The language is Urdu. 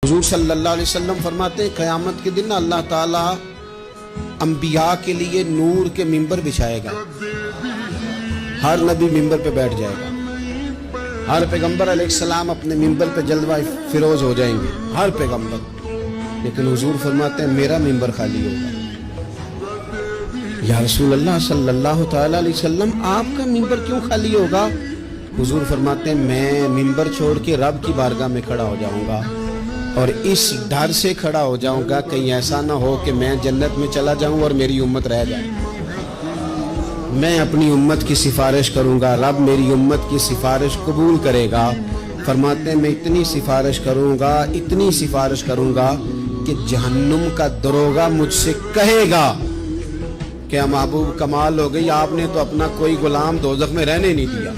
حضور صلی اللہ علیہ وسلم فرماتے ہیں قیامت کے دن اللہ تعالیٰ انبیاء کے لیے نور کے ممبر بچھائے گا. ہر نبی ممبر پہ بیٹھ جائے گا. ہر پیغمبر علیہ السلام اپنے ممبر پہ جلوہ فروز ہو جائیں گے، ہر پیغمبر. لیکن حضور فرماتے ہیں میرا ممبر خالی ہوگا. یا رسول اللہ صلی اللہ تعالیٰ علیہ وسلم آپ کا ممبر کیوں خالی ہوگا؟ حضور فرماتے ہیں میں ممبر چھوڑ کے رب کی بارگاہ میں کھڑا ہو جاؤں گا، اور اس ڈر سے کھڑا ہو جاؤں گا کہیں ایسا نہ ہو کہ میں جنت میں چلا جاؤں اور میری امت رہ جائے. میں اپنی امت کی سفارش کروں گا، رب میری امت کی سفارش قبول کرے گا. فرماتے ہیں میں اتنی سفارش کروں گا کہ جہنم کا دروغہ مجھ سے کہے گا کہ محبوب کمال ہو گئی، آپ نے تو اپنا کوئی غلام دوزخ میں رہنے نہیں دیا.